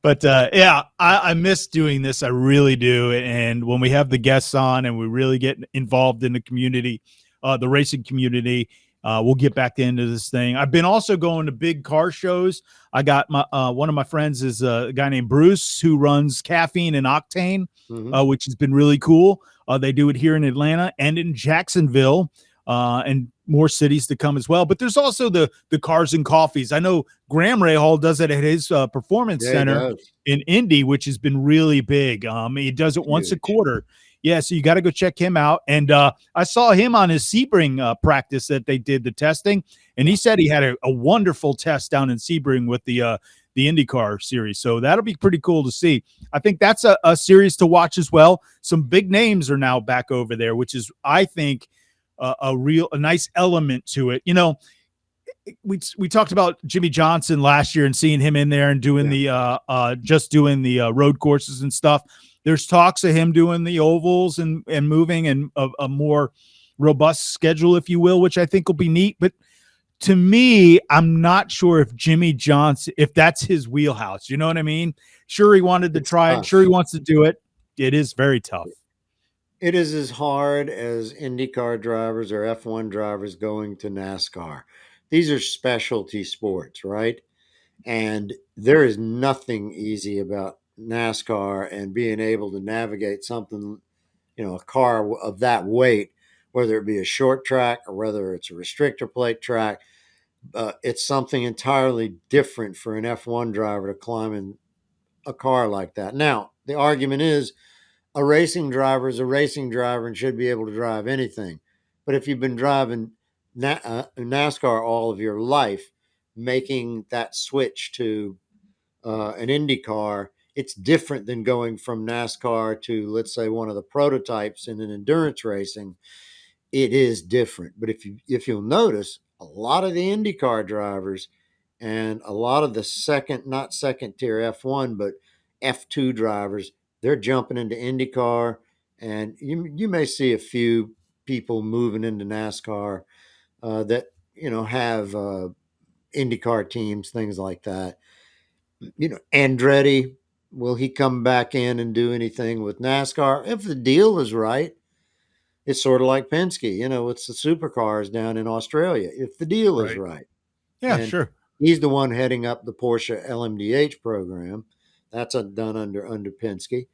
But yeah, I miss doing this. I really do. And when we have the guests on and we really get involved in the community, the racing community, we'll get back into this thing. I've been also going to big car shows. I got my one of my friends is a guy named Bruce who runs Caffeine and Octane, Hmm. which has been really cool. They do it here in Atlanta and in Jacksonville. And more cities to come as well. But there's also the cars and coffees. I know Graham Rahal does it at his performance Yeah, he center does. in Indy, which has been really big. He does it once a Huge. quarter. Yeah, so you got to go check him out. And I saw him on his Sebring practice that they did the testing, and he Yeah. said he had a wonderful test down in Sebring with the IndyCar series. So that'll be pretty cool to see. I think that's a series to watch as well. Some big names are now back over there, which is, I think, a nice element to it. You know, we talked about Jimmy Johnson last year and seeing him in there and doing Yeah. the just doing the road courses and stuff. There's talks of him doing the ovals and moving and a more robust schedule, if you will, which I think will be neat. But to me, I'm not sure if Jimmy Johnson, if that's his wheelhouse. You know what I mean? Sure, he wanted to It's try it. Sure, he tough. wants to do it. It is very tough. It is as hard as IndyCar drivers or F1 drivers going to NASCAR. These are specialty sports, right? And there is nothing easy about NASCAR and being able to navigate something, a car of that weight, whether it be a short track or whether it's a restrictor plate track. It's something entirely different for an F1 driver to climb in a car like that. Now, the argument is a racing driver is a racing driver and should be able to drive anything. But if you've been driving NASCAR all of your life, making that switch to an Indy car, it's different than going from NASCAR to, let's say, one of the prototypes in an endurance racing. It is different. But if you'll notice, a lot of the IndyCar drivers and a lot of the second, not second tier F1, but F2 drivers, they're jumping into IndyCar, and you may see a few people moving into NASCAR that have IndyCar teams, things like that. Andretti, will he come back in and do anything with NASCAR if the deal is right? It's sort of like Penske, it's the supercars down in Australia. If the deal is Right. right, Yeah, and sure. he's the one heading up the Porsche LMDH program. That's done under Penske.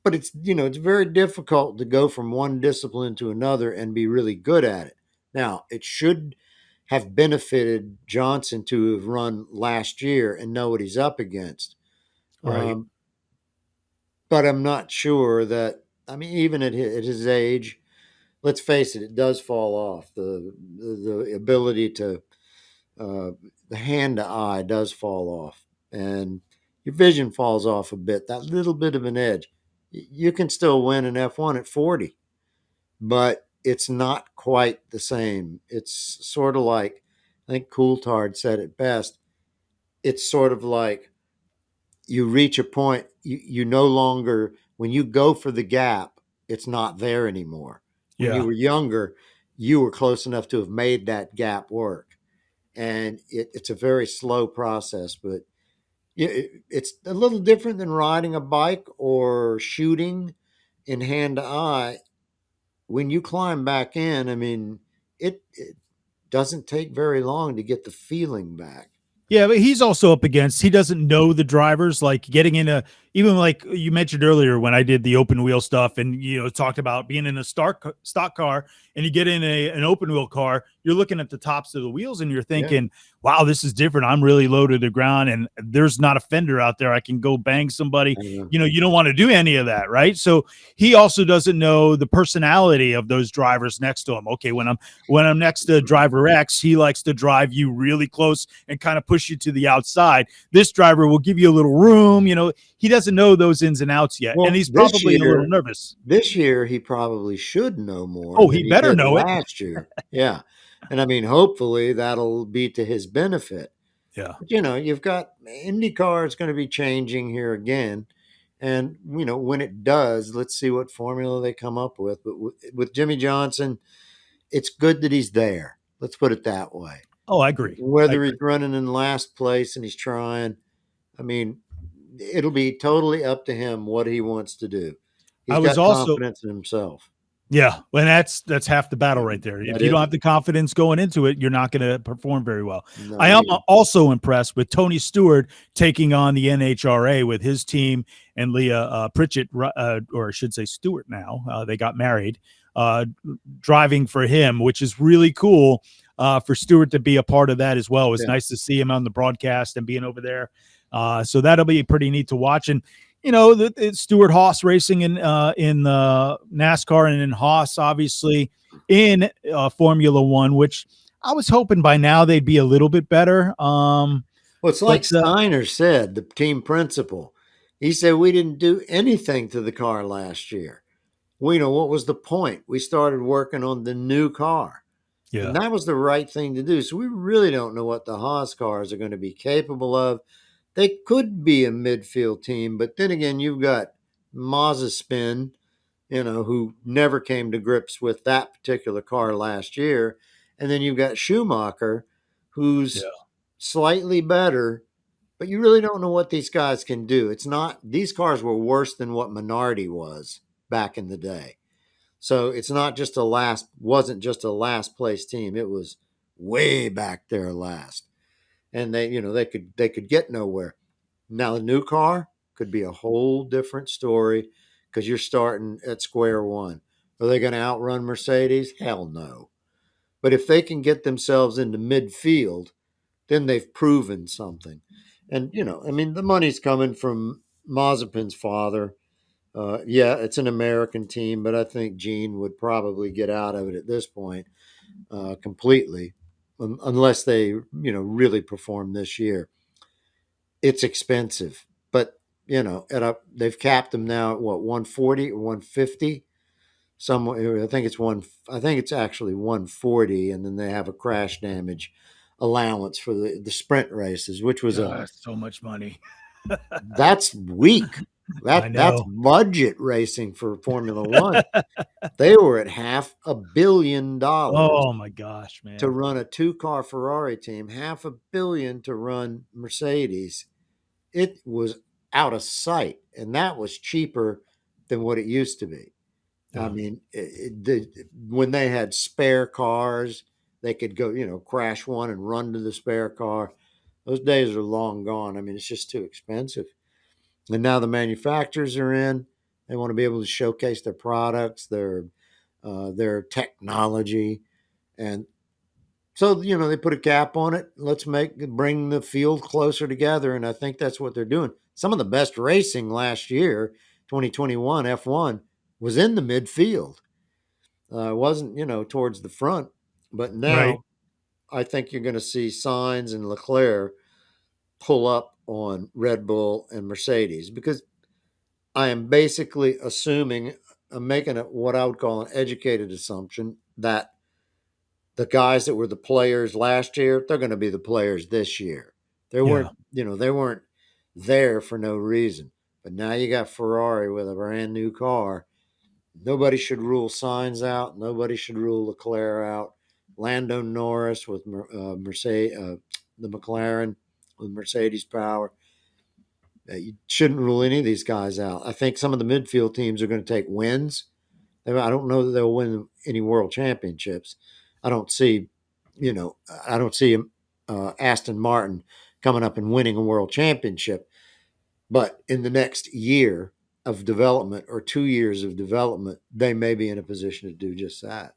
But it's very difficult to go from one discipline to another and be really good at it. Now, it should have benefited Johnson to have run last year and know what he's up against. Right. Um, but I'm not sure that. I mean, even at his age, let's face it, it does fall off. The ability to uh, the hand to eye does fall off, and your vision falls off a bit. That little bit of an edge. You can still win an F1 at 40, but it's not quite the same. It's sort of like, I think Coulthard said it best. It's sort of like you reach a point, you no longer, when you go for the gap, it's not there anymore. When you Yeah. were younger, you were close enough to have made that gap work. And it's a very slow process, but it's a little different than riding a bike or shooting in hand to eye. When you climb back in, I mean, it doesn't take very long to get the feeling back. Yeah, but he's also up against, he doesn't know the drivers, like getting in a, even like you mentioned earlier when I did the open wheel stuff and, talked about being in a stock car and you get in an open wheel car, you're looking at the tops of the wheels and you're Yeah. thinking, wow, this is different. I'm really low to the ground and there's not a fender out there. I can go bang somebody. Uh, You don't want to do any of that, right? So he also doesn't know the personality of those drivers next to him. Okay, when I'm next to driver X, he likes to drive you really close and kind of push you to the outside. This driver will give you a little room. He doesn't know those ins and outs yet, and well, he's probably a little nervous. this year he probably should know more Oh, he than he better did know it. last year. Yeah. And I mean, hopefully that'll be to his benefit. Yeah. But you've got IndyCar is going to be changing here again. And, when it does, let's see what formula they come up with. But with Jimmy Johnson, it's good that he's there. Let's put it that way. Oh, I agree. I Whether he's agree. running in last place and he's trying, I mean, it'll be totally up to him what he wants to do. I He's was got also confidence in himself. Yeah, well, that's half the battle right there. That If you don't is have the confidence going into it, you're not going to perform very well. I no. am also impressed with Tony Stewart taking on the NHRA with his team and Leah Pritchett, or I should say Stewart now. They got married, driving for him, which is really cool for Stewart to be a part of that as well. It was Yeah. nice to see him on the broadcast and being over there. So that'll be pretty neat to watch. And you know, the Stewart Haas racing in NASCAR and in Haas, obviously in Formula One, which I was hoping by now they'd be a little bit better. Well, it's But like Steiner said, the team principal. He said we didn't do anything to the car last year. We know what was the point. We started working on the new car. And Yeah, that was the right thing to do. So we really don't know what the Haas cars are going to be capable of. They could be a midfield team, but then again, you've got Mazepin, who never came to grips with that particular car last year. And then you've got Schumacher, yeah, who's slightly better, but you really don't know what these guys can do. It's not, these cars were worse than what Minardi was back in the day. So it's not just wasn't just a last place team. It was way back there last. And they could get nowhere. Now the new car could be a whole different story because you're starting at square one. Are they going to outrun Mercedes? Hell no. But if they can get themselves into midfield, then they've proven something. And I mean, the money's coming from Mazepin's father. Yeah, it's an American team, but I think Gene would probably get out of it at this point completely, unless they really perform this year. It's expensive, but they've capped them now at what, 140 or 150. Some I think it's one. I think it's actually 140, and then they have a crash damage allowance for the sprint races, which was so much money. that's weak. I That's know. budget racing for Formula One. They were at $500 million Oh my gosh, to man. run a two-car Ferrari team, 500 million to run Mercedes. It was out of sight, and that was cheaper than what it used to be. I Yeah, mean, when they had spare cars, they could go, crash one and run to the spare car. Those days are long gone. I mean, it's just too expensive. And now the manufacturers are in. They want to be able to showcase their products, their technology, and so they put a cap on it. Let's bring the field closer together, and I think that's what they're doing. Some of the best racing last year, 2021 F1, was in the midfield. Wasn't towards the front, but right. now I think you're going to see Sainz and Leclerc pull up on Red Bull and Mercedes because I am basically assuming I'm making what I would call an educated assumption that the guys that were the players last year, they're going to be the players this year. They Yeah, weren't, they weren't there for no reason. But now you got Ferrari with a brand new car. Nobody should rule Signs out. Nobody should rule Leclerc out. Lando Norris with Mercedes, the McLaren with Mercedes power. You shouldn't rule any of these guys out. I think some of the midfield teams are going to take wins. I don't know that they'll win any world championships. I don't see, I don't see Aston Martin coming up and winning a world championship. But in the next year of development or 2 years of development, they may be in a position to do just that.